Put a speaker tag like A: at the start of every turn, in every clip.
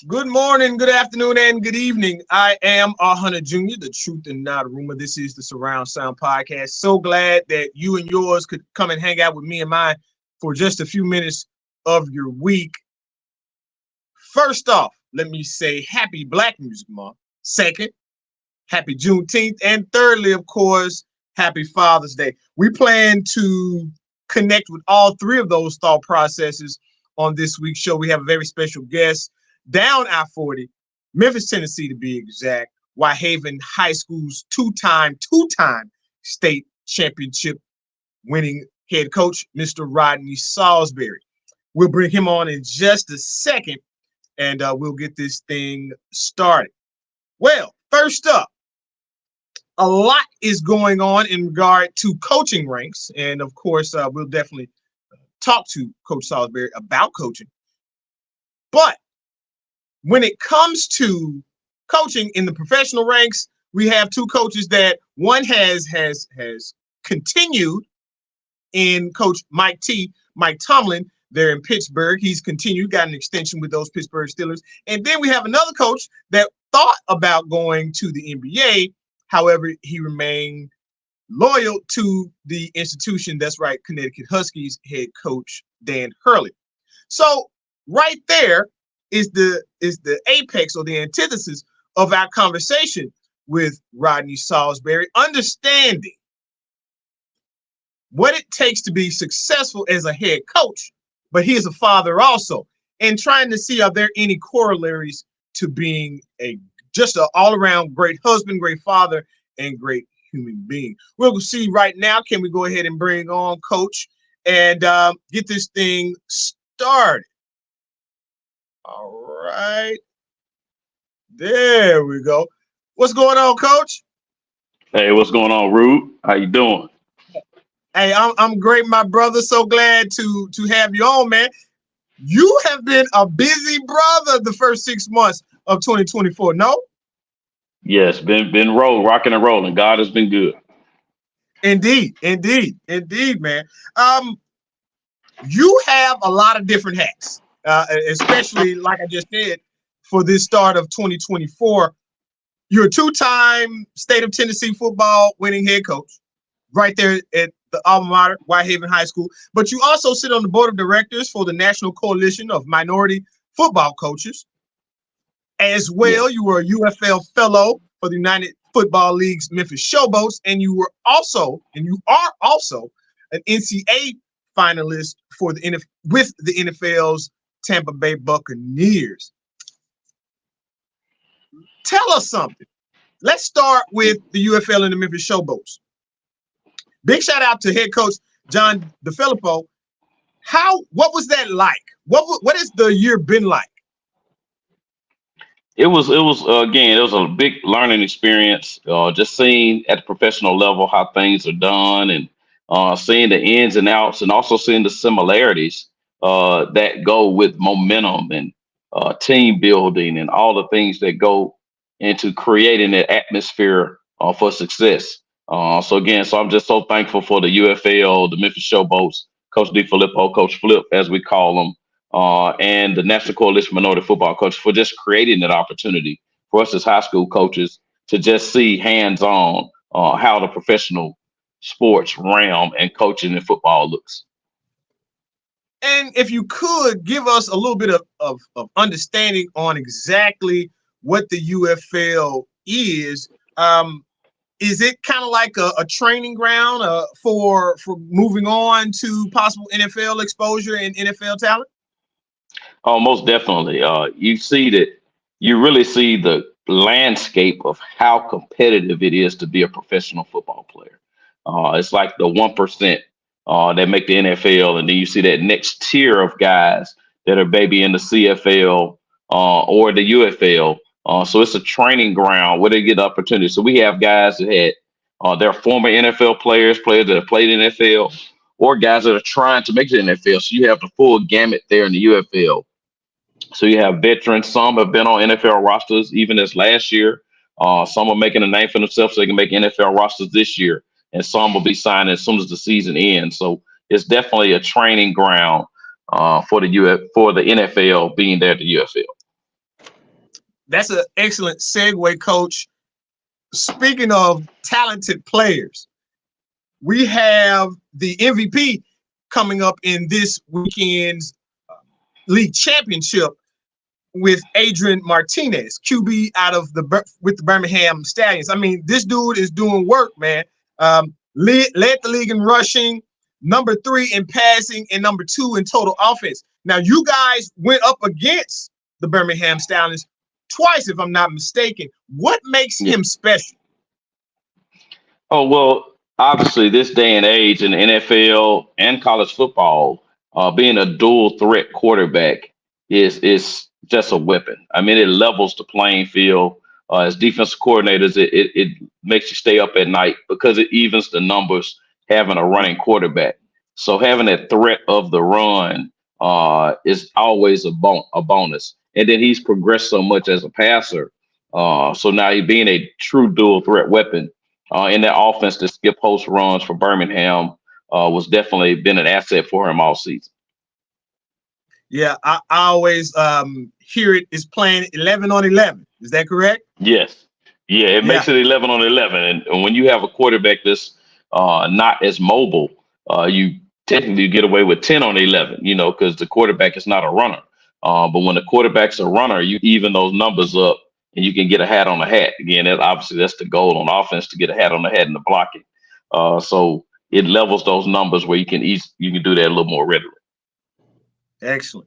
A: Good morning, good afternoon, and good evening. I am Hunter Jr., the truth and not a rumor. This is the Surround Sound Podcast. So glad that you and yours could come and hang out with me and mine for just a few minutes of your week. First off, let me say happy Black Music Month. Second, happy Juneteenth. And thirdly, of course, happy Father's Day. We plan to connect with all three of those thought processes on this week's show. We have a very special guest down I-40, Memphis, Tennessee, to be exact. Whitehaven High School's two-time state championship winning head coach, Mr. Rodney Saulsberry. We'll bring him on in just a second, and we'll get this thing started. Well, first up, a lot is going on in regard to coaching ranks, and of course, we'll definitely talk to Coach Saulsberry about coaching. But when it comes to coaching in the professional ranks, we have two coaches that one has continued in Coach Mike Tomlin there in Pittsburgh. He's continued, got an extension with those Pittsburgh Steelers. And then we have another coach that thought about going to the NBA. However, he remained loyal to the institution. That's right, Connecticut Huskies head coach Dan Hurley. So right there is the apex or the antithesis of our conversation with Rodney Saulsberry, understanding what it takes to be successful as a head coach, but he is a father also, and trying to see are there any corollaries to being just an all-around great husband, great father, and great human being. We'll see right now. Can we go ahead and bring on Coach and get this thing started? All right. There we go. What's going on, Coach?
B: Hey, what's going on, Rude? How you doing?
A: Hey, I'm great, my brother. So glad to have you on, man. You have been a busy brother the first 6 months of 2024, no?
B: Yes, been rocking and rolling. God has been good.
A: Indeed, man. You have a lot of different hats. Especially like I just said, for this start of 2024, you're a two-time state of Tennessee football winning head coach right there at the alma mater, Whitehaven High School. But you also sit on the board of directors for the National Coalition of Minority Football Coaches. As well, you were a UFL fellow for the United Football League's Memphis Showboats, and you are also an NCAA finalist for with the NFL's Tampa Bay Buccaneers. Tell us something. Let's start with the UFL and the Memphis Showboats. Big shout out to head coach John DeFilippo. What was that like? What has the year been like?
B: It was a big learning experience. Just seeing at the professional level how things are done, and seeing the ins and outs, and also seeing the similarities that go with momentum and team building and all the things that go into creating an atmosphere for success. So I'm just so thankful for the UFL, the Memphis Showboats, Coach DeFilippo, Coach Flip, as we call them, and the National Coalition of Minority Football Coaches for just creating that opportunity for us as high school coaches to just see hands-on how the professional sports realm and coaching in football looks.
A: And if you could give us a little bit of understanding on exactly what the UFL is it kind of like a training ground for moving on to possible NFL exposure and NFL talent?
B: Oh, most definitely. You really see the landscape of how competitive it is to be a professional football player. It's like the 1% that make the NFL, and then you see that next tier of guys that are maybe in the CFL or the UFL. So it's a training ground where they get opportunity. So we have guys that had they're former NFL players that have played in NFL, or guys that are trying to make the NFL. So you have the full gamut there in the UFL. So you have veterans. Some have been on NFL rosters even as last year. Some are making a name for themselves so they can make NFL rosters this year. And some will be signed as soon as the season ends. So it's definitely a training ground for the NFL being there at the UFL.
A: That's an excellent segue, Coach. Speaking of talented players, we have the MVP coming up in this weekend's league championship with Adrian Martinez, QB out of with the Birmingham Stallions. I mean, this dude is doing work, man. Led the league in rushing, number 3 in passing, and number 2 in total offense. Now, you guys went up against the Birmingham Stallions twice, if I'm not mistaken. What makes him special?
B: Oh, well, obviously, this day and age in the NFL and college football, being a dual threat quarterback is just a weapon. I mean, it levels the playing field. As defensive coordinators, it makes you stay up at night because it evens the numbers having a running quarterback. So having that threat of the run is always a bonus. And then he's progressed so much as a passer. So now he's being a true dual threat weapon in that offense to skip post runs for Birmingham was definitely been an asset for him all season.
A: Yeah, I always hear it is playing 11 on 11. Is that correct?
B: Yes. Yeah, it makes it 11 on 11. And when you have a quarterback that's not as mobile, you technically get away with 10 on 11, because the quarterback is not a runner. But when the quarterback's a runner, you even those numbers up and you can get a hat on the hat. Again, that's the goal on offense, to get a hat on the hat in the blocking. So it levels those numbers where you can do that a little more readily.
A: Excellent.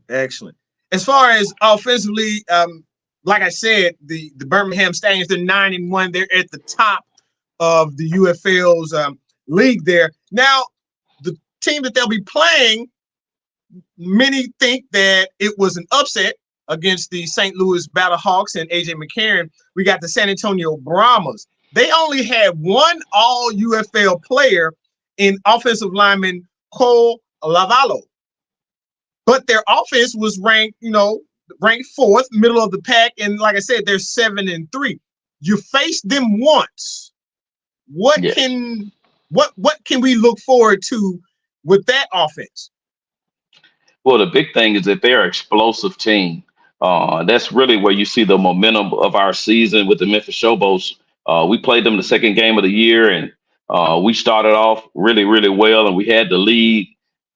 A: As far as offensively, like I said, the Birmingham Stallions, they're 9-1. They're at the top of the UFL's league there. Now, the team that they'll be playing, many think that it was an upset against the St. Louis Battlehawks and A.J. McCarron. We got the San Antonio Brahmas. They only had one all-UFL player in offensive lineman Cole Lavallo. But their offense was ranked 4th, middle of the pack. And like I said, they're 7-3. You faced them once. What can we look forward to with that offense?
B: Well, the big thing is that they're an explosive team. That's really where you see the momentum of our season with the Memphis Showboats. We played them the second game of the year, and we started off really, really well, and we had the lead.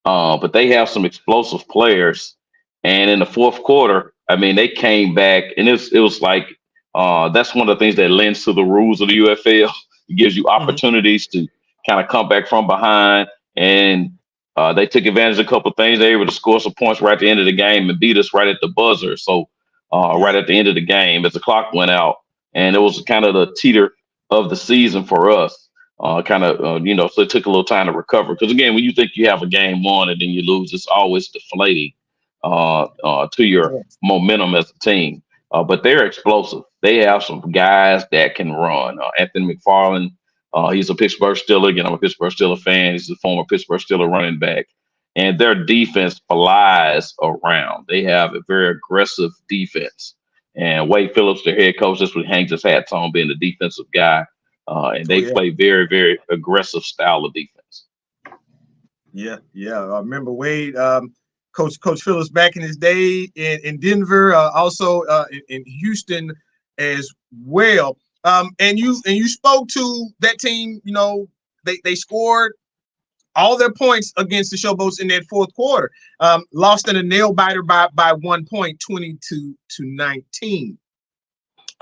B: But they have some explosive players. And in the fourth quarter, I mean, they came back, and it was like that's one of the things that lends to the rules of the UFL. It gives you opportunities to kind of come back from behind, and they took advantage of a couple of things. They were able to score some points right at the end of the game and beat us right at the buzzer. So right at the end of the game, as the clock went out, and it was kind of the teeter of the season for us. So it took a little time to recover. Because again, when you think you have a game won and then you lose, it's always deflating to your momentum as a team. But they're explosive. They have some guys that can run. Anthony McFarland, he's a Pittsburgh Steeler. Again, I'm a Pittsburgh Steeler fan. He's a former Pittsburgh Steeler running back. And their defense flies around. They have a very aggressive defense. And Wade Phillips, their head coach, this one hangs his hats on being the defensive guy. And they play very, very aggressive style of defense.
A: Yeah. I remember Wade, Coach Phillips back in his day in Denver, also in Houston as well. And you spoke to that team. They scored all their points against the Showboats in that fourth quarter. Lost in a nail biter by 1 point, 22-19.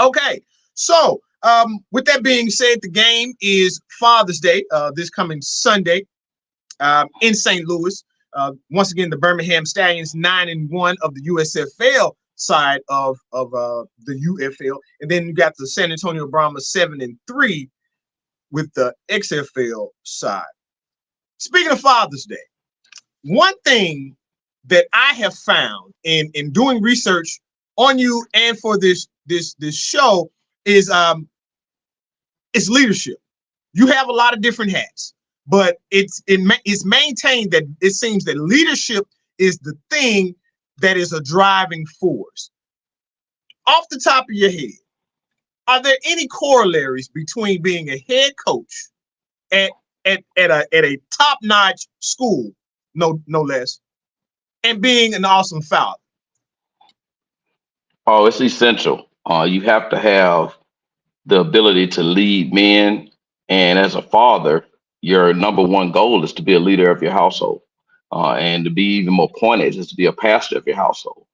A: Okay, so. With that being said, the game is Father's Day, this coming Sunday in St. Louis. Once again, the Birmingham Stallions 9-1 of the USFL side of the UFL. And then you got the San Antonio Brahmas 7-3 with the XFL side. Speaking of Father's Day, one thing that I have found in doing research on you and for this show is leadership. You have a lot of different hats, but it's maintained that it seems that leadership is the thing that is a driving force. Off the top of your head, are there any corollaries between being a head coach at a top-notch school, no less, and being an awesome father?
B: Oh, it's essential. You have to have the ability to lead men. And as a father, your number one goal is to be a leader of your household. And to be even more pointed is to be a pastor of your household.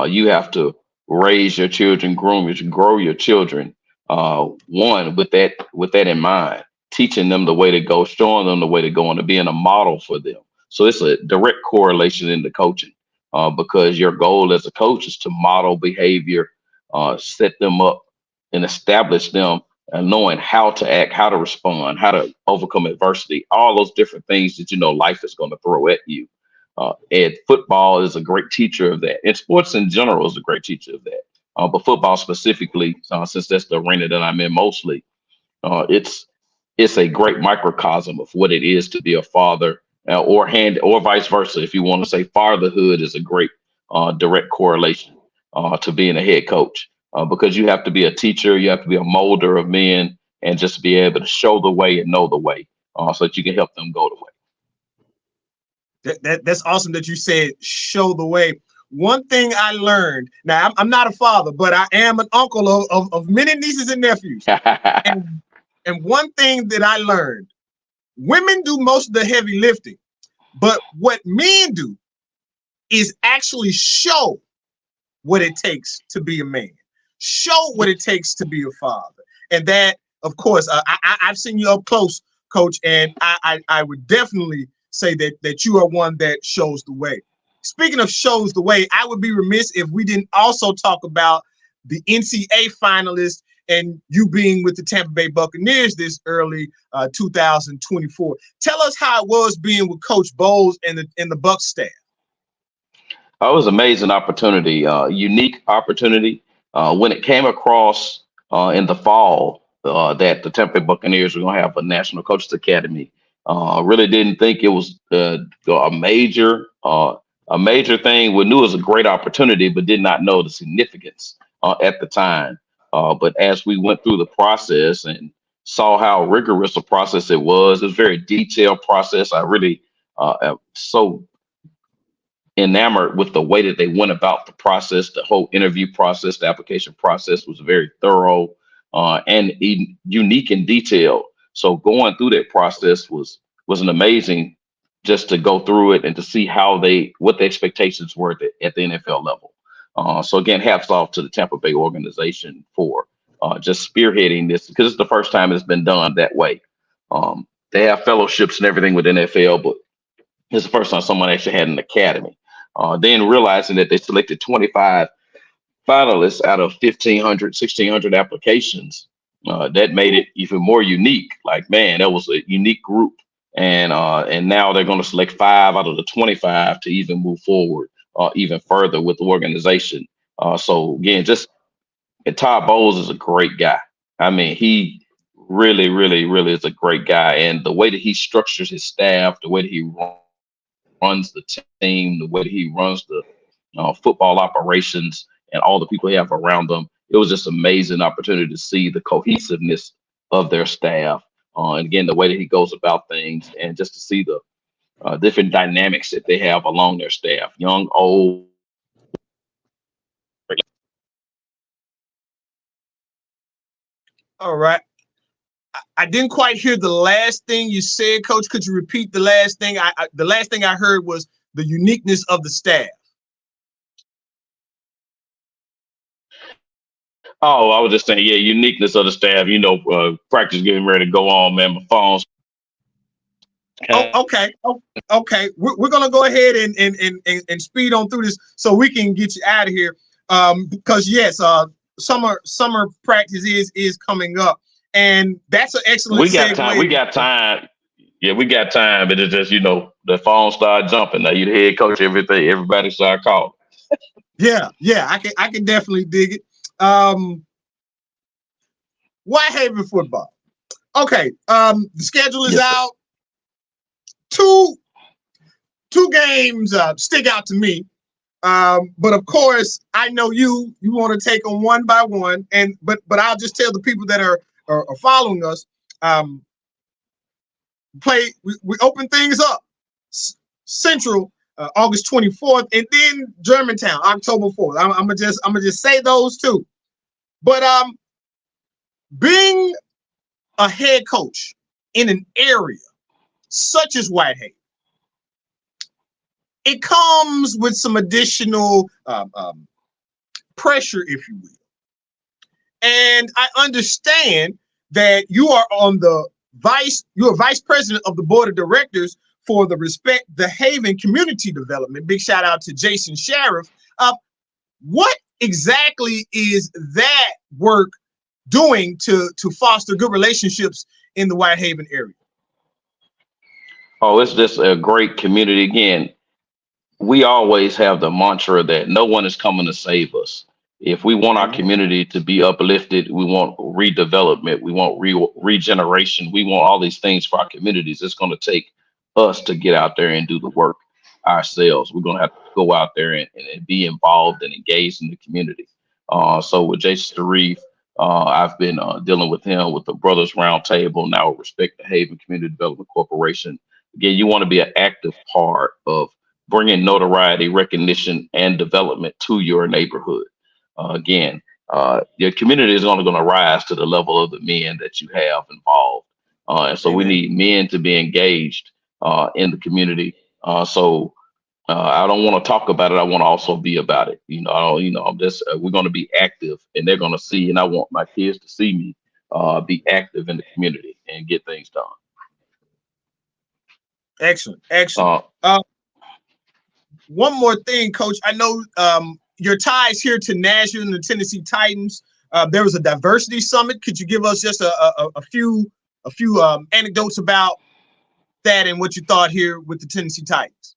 B: You have to raise your children, grow your children. One with that in mind, teaching them the way to go, showing them the way to go, and to being a model for them. So it's a direct correlation in the coaching, because your goal as a coach is to model behavior, set them up and establish them, and knowing how to act, how to respond, how to overcome adversity, all those different things that life is going to throw at you. And football is a great teacher of that. And sports in general is a great teacher of that. But football specifically, since that's the arena that I'm in mostly, it's a great microcosm of what it is to be a father, or vice versa. If you want to say fatherhood is a great direct correlation to being a head coach, because you have to be a teacher, you have to be a molder of men, and just be able to show the way and know the way, so that you can help them go the way.
A: That's awesome that you said show the way. One thing I learned, now I'm not a father, but I am an uncle of many nieces and nephews. And one thing that I learned, women do most of the heavy lifting, but what men do is actually show what it takes to be a man, show what it takes to be a father. And that, of course, I've seen you up close, Coach, and I would definitely say that you are one that shows the way. Speaking of shows the way, I would be remiss if we didn't also talk about the NCAA finalists and you being with the Tampa Bay Buccaneers this early 2024. Tell us how it was being with Coach Bowles and the Bucs staff.
B: It was an amazing opportunity, unique opportunity. When it came across in the fall that the Tampa Bay Buccaneers were going to have a National Coaches Academy, really didn't think it was a major thing. We knew it was a great opportunity, but did not know the significance at the time. But as we went through the process and saw how rigorous a process it was a very detailed process. I really am so enamored with the way that they went about the process. The whole interview process, the application process was very thorough and unique in detail. So going through that process was an amazing, just to go through it and to see what the expectations were at the NFL level. So again, hats off to the Tampa Bay organization for just spearheading this, because it's the first time it's been done that way. They have fellowships and everything with NFL, but it's the first time someone actually had an academy. Then realizing that they selected 25 finalists out of 1,500, 1,600 applications, that made it even more unique. Like, man, that was a unique group. And now they're going to select 5 out of the 25 to even move forward even further with the organization. So again, and Todd Bowles is a great guy. I mean, he really, really, really is a great guy. And the way that he structures his staff, the way that he runs the team, the way that he runs the football operations, and all the people he have around them, it was just amazing opportunity to see the cohesiveness of their staff. And again, the way that he goes about things, and just to see the different dynamics that they have along their staff, young, old.
A: All right. I didn't quite hear the last thing you said, Coach. Could you repeat the last thing? The last thing I heard was the uniqueness of the staff.
B: Oh, I was just saying, yeah, uniqueness of the staff. Practice getting ready to go on, man. My phone's.
A: Oh, okay. Okay. We're gonna go ahead and speed on through this so we can get you out of here. Because yes, summer practice is coming up, and that's an excellent.
B: We got time. We got time. Yeah, we got time, but it's just the phone started jumping. Now you the head coach, everybody started calling.
A: Yeah, I can definitely dig it. Whitehaven football. Okay, the schedule is out. Two games stick out to me, but of course I know you want to take them one by one, but I'll just tell the people that are following us. We open things up. Central August 24th, and then Germantown October 4th. I'm gonna just say those two. But being a head coach in an area such as Whitehaven, it comes with some additional pressure, if you will. And I understand that you're vice president of the board of directors for the Respect the Haven Community Development. Big shout out to Jason Sheriff. What exactly is that work doing to foster good relationships in the Whitehaven area?
B: Oh, it's just a great community. Again, we always have the mantra that no one is coming to save us. If we want our
A: Amen.
B: community to be uplifted, we want redevelopment, we want regeneration, we want all these things for our communities. It's going to take us to get out there and do the work ourselves. We're going to have to go out there and be involved and engaged in the community. So with Jason Sharif, I've been dealing with him with the Brothers Roundtable, now with Respect the Haven Community Development Corporation. Again, you want to be an active part of bringing notoriety, recognition, and development to your neighborhood. Again, your community is only going to rise to the level of the men that you have involved. And so we
A: Amen.
B: need men to be engaged in the community. So I don't want to talk about it. I want to also be about it. I'm just we're going to be active, and they're going to see. And I want my kids to see me be active in the community and get things done.
A: Excellent. Excellent.
B: Uh,
A: One more thing, Coach. I know your ties here to Nashville and the Tennessee Titans. There was a diversity summit. Could you give us just a few anecdotes about that and what you thought here with the Tennessee Titans?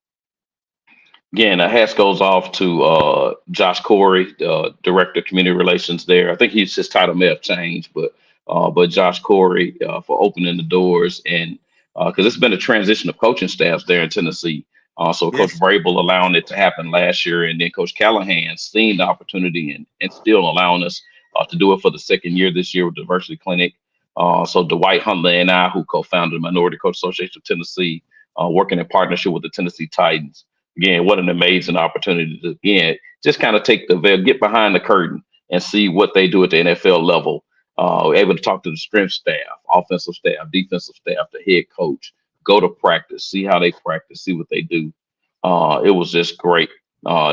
B: Again, a hats goes off to Josh Corey, Director of Community Relations there. I think his title may have changed, but Josh Corey for opening the doors, and because it's been a transition of coaching staffs there in Tennessee. So Coach
A: Yes.
B: Vrabel allowing it to happen last year, and then Coach Callahan seeing the opportunity and still allowing us to do it for the second year this year with Diversity Clinic. So Dwight Huntley and I, who co-founded the Minority Coach Association of Tennessee, working in partnership with the Tennessee Titans. Again, what an amazing opportunity to, again, just kind of take the veil, get behind the curtain and see what they do at the NFL level. Able to talk to the strength staff, offensive staff, defensive staff, the head coach, go to practice, see how they practice, see what they do. It was just great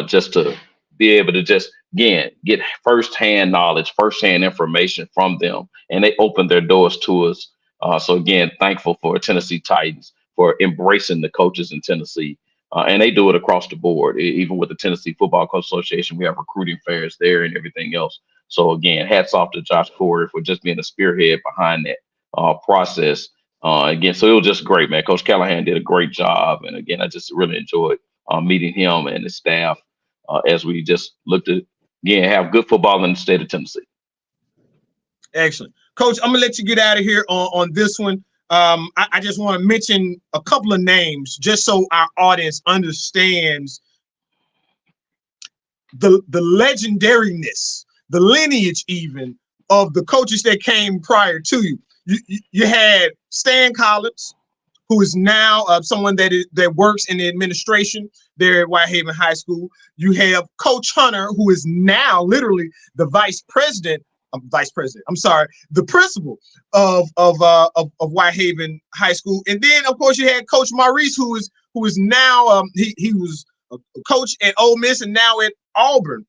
B: just to be able to just, again, get firsthand knowledge, firsthand information from them. And they opened their doors to us. So, again, thankful for Tennessee Titans for embracing the coaches in Tennessee. And they do it across the board. Even with the Tennessee Football Coach Association, we have recruiting fairs there and everything else. So again, hats off to Josh Corey for just being a spearhead behind that process. Again, so it was just great, man. Coach Callahan did a great job. And again, I just really enjoyed meeting him and his staff as we just looked at, again, have good football in the state of Tennessee.
A: Excellent. Coach, I'm going to let you get out of here on this one. I just want to mention a couple of names just so our audience understands the legendariness, the lineage even of the coaches that came prior to you. You had Stan Collins, who is now someone that works in the administration there at Whitehaven High School. You have Coach Hunter, who is now literally the the principal of Whitehaven High School. And then, of course, you had Coach Maurice, who is now he was a coach at Ole Miss and now at Auburn.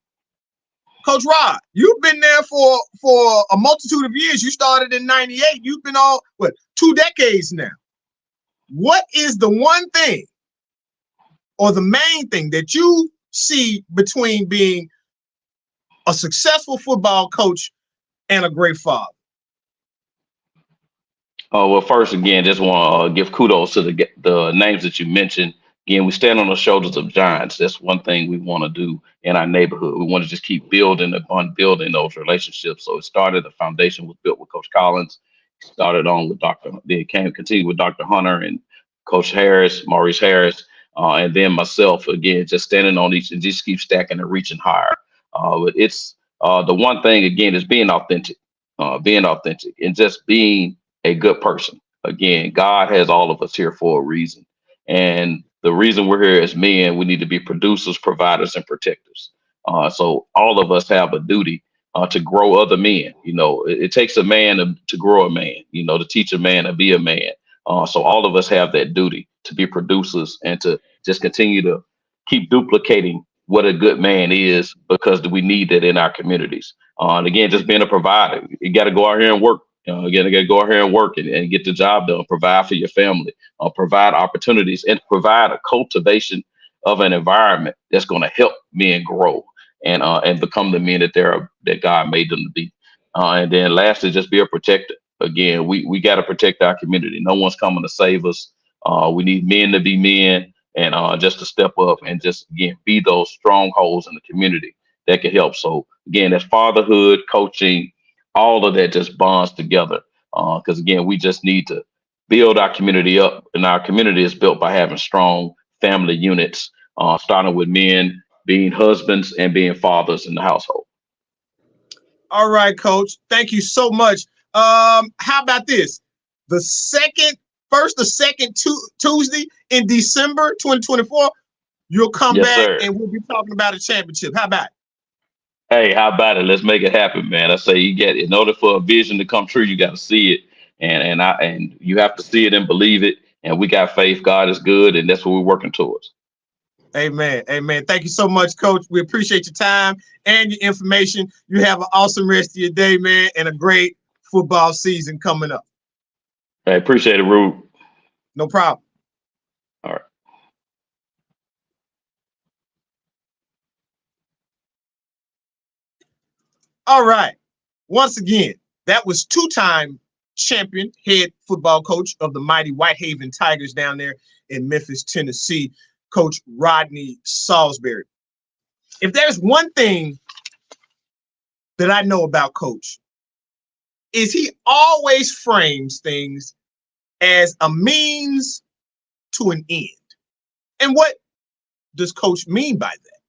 A: Coach Rod, you've been there for a multitude of years. You started in '98. You've been 2 decades now. What is the one thing or the main thing that you see between being a successful football coach and a great father?
B: Well, first, again, just want to give kudos to the names that you mentioned. Again, we stand on the shoulders of giants. That's one thing we want to do in our neighborhood. We want to just keep building upon building those relationships. So it started, the foundation was built with Coach Collins. Started on with continued with Dr. Hunter and Coach Harris, Maurice Harris, and then myself, again, just standing on each and just keep stacking and reaching higher. But it's the one thing, again, is being authentic and just being a good person. Again, God has all of us here for a reason. And the reason we're here as men, we need to be producers, providers, and protectors. So all of us have a duty to grow other men. It takes a man to grow a man, to teach a man to be a man. So all of us have that duty to be producers and to just continue to keep duplicating what a good man is, because we need that in our communities. And again, just being a provider, you got to go out here and work. Again, you got to go out here and work and get the job done, provide for your family, provide opportunities, and provide a cultivation of an environment that's going to help men grow and become the men that God made them to be. And then lastly, just be a protector. Again, we got to protect our community. No one's coming to save us. We need men to be men, and just to step up and just, again, be those strongholds in the community that can help. So again, that's fatherhood, coaching, all of that just bonds together. Because again, we just need to build our community up, and our community is built by having strong family units, starting with men being husbands and being fathers in the household.
A: All right, Coach. Thank you so much. How about this? The first or second Tuesday in December 2024, you'll come
B: Yes,
A: back
B: sir.
A: and we'll be talking about a championship. How about it?
B: Hey, how about it? Let's make it happen, man. I say, in order for a vision to come true, you got to see it, and you have to see it and believe it. And we got faith. God is good, and that's what we're working towards.
A: Amen. Amen. Thank you so much, Coach. We appreciate your time and your information. You have an awesome rest of your day, man, and a great football season coming up.
B: I appreciate it, Rube.
A: No problem.
B: All right.
A: All right. Once again, that was two-time champion head football coach of the mighty Whitehaven Tigers down there in Memphis, Tennessee, Coach Rodney Saulsberry. If there's one thing that I know about Coach, is he always frames things as a means to an end. And what does Coach mean by that?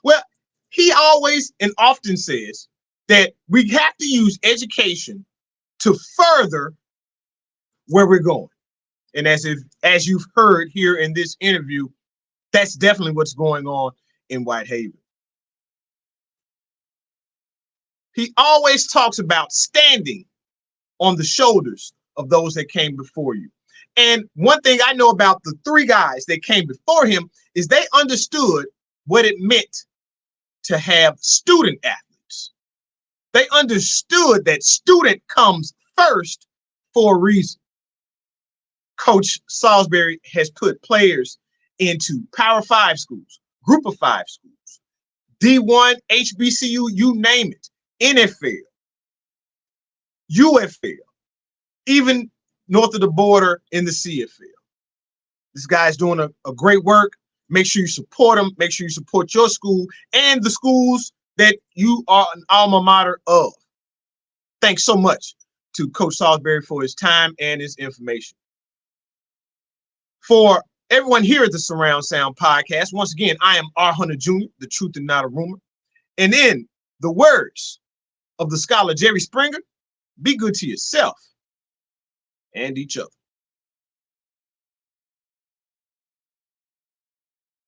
A: Well, he always and often says that we have to use education to further where we're going. And as you've heard here in this interview, that's definitely what's going on in Whitehaven. He always talks about standing on the shoulders of those that came before you. And one thing I know about the three guys that came before him is they understood what it meant to have student athletes. They understood that student comes first for a reason. Coach Saulsberry has put players into Power 5 schools, Group of 5 schools, D1, HBCU, you name it, NFL, UFL, even north of the border in the CFL. This guy's doing a great work. Make sure you support him. Make sure you support your school and the schools that you are an alma mater of. Thanks so much to Coach Saulsberry for his time and his information. For everyone here at the Surround Sound Podcast, once again, I am R. Hunter Jr., the truth and not a rumor. And in the words of the scholar Jerry Springer, be good to yourself and each other.